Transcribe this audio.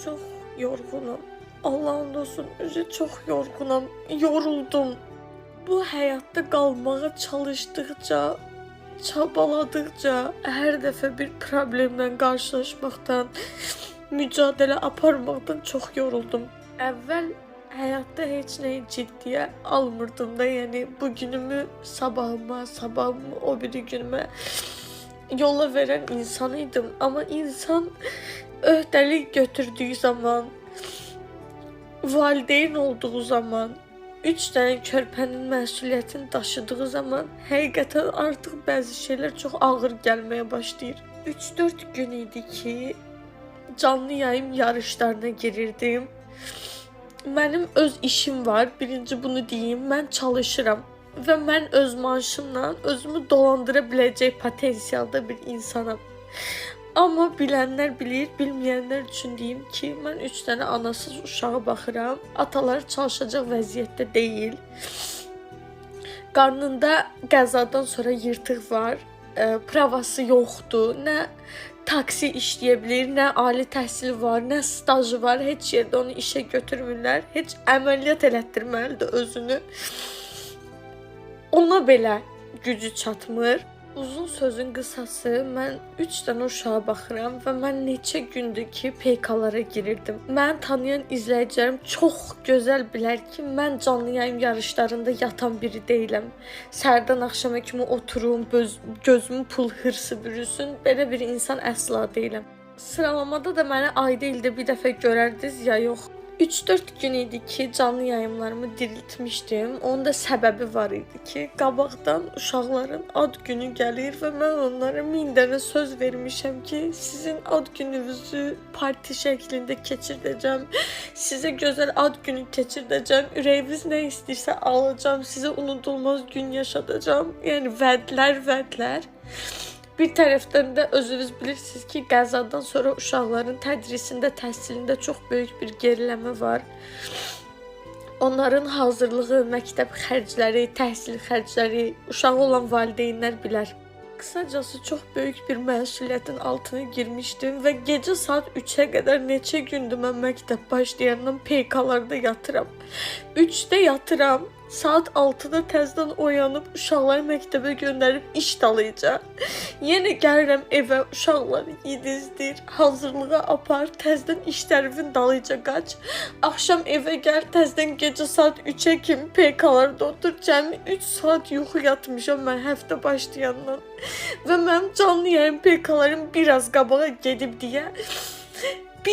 çok yorğunum. Allah'ın olsun, üzü çok yorğunum, yoruldum. Bu hayatta qalmağa çalışdıkça, çabaladıkça hər dəfə bir problemlə qarşılaşmaqdan, mücadilə aparmaqdan çox yoruldum. Əvvəl həyatda heç nəyi ciddiyə almırdım da, yəni bugünümü sabahıma, sabahımı o biri günümə yola verən insan idim. Amma insan öhdəlik götürdüyü zaman, valideyn olduğu zaman, 3 dənə körpənin məsuliyyətini daşıdığı zaman həqiqətən artıq bəzi şeylər çox ağır gəlməyə başlayır. 3-4 gün idi ki, canlı yayım yarışlarına girirdim. Mənim öz işim var. Birinci bunu deyim. Mən çalışıram və mən öz maaşımla özümü dolandıra biləcək potensialda bir insanam. Amma bilənlər bilir, bilməyənlər üçün deyim ki, mən 3 dənə anasız uşağa baxıram. Atalar çalışacaq vəziyyətdə deyil. Qarnında qəzadan sonra yırtıq var. Pravası yoxdur. Nə taksi işləyə bilir, nə ali təhsili var, nə stajı var. Heç yerdə onu işə götürmürlər. Heç əməliyyat elətdirməlidir özünü. Ona belə gücü çatmır. Uzun sözün qısası, mən 3 dənə uşağa baxıram və mən neçə gündür ki, PK-lara girirdim. Məni tanıyan izləyicilərim çox gözəl bilər ki, mən canlı yayım yarışlarında yatan biri deyiləm. Səhərdən axşama kimi oturum, gözümü pul hırsı bürüsün. Belə bir insan əsla deyiləm. Sıralamada da məni ayda ildə bir dəfə görərdiniz ya yox. 3-4 gün idi ki, canlı yayımlarımı diriltmişdim. Onun da səbəbi var idi ki, qabaqdan uşaqların ad günü gəlir və mən onlara 1000 dənə söz vermişəm ki, sizin ad gününüzü parti şəklində keçirdəcəm. Sizə gözəl ad günü keçirdəcəm. Ürəyiniz nə istəyirsə alacağam. Sizə unudulmaz gün yaşadacağam. Yəni vədlər. Bir tərəfdən də özünüz bilirsiniz ki, qəzadan sonra uşaqların tədrisində, təhsilində çox böyük bir geriləmə var. Onların hazırlığı, məktəb xərcləri, təhsil xərcləri, uşağı olan valideynlər bilər. Qısacası çox böyük bir məsuliyyətin altına girmişdim və gecə saat 3-ə qədər neçə gündür mən məktəb başlayandan PK-larda yatıram. 3-də yatıram. Saat 6-da təzədən oyanıb uşaqları məktəbə göndərib iş dalayacaq. Yenə gəlirəm evə, uşaqları yedizdir, hazırlığa apar, təzədən işlərimin dalayacaq qaç. Axşam evə gəl, təzədən gecə saat 3-ə kimi PK-larda otur. Cəmi 3 saat yuxu yatmışam mən həftə başlayandan. Və mənim canlı yayım PK-larım biraz qabağa gedib deyə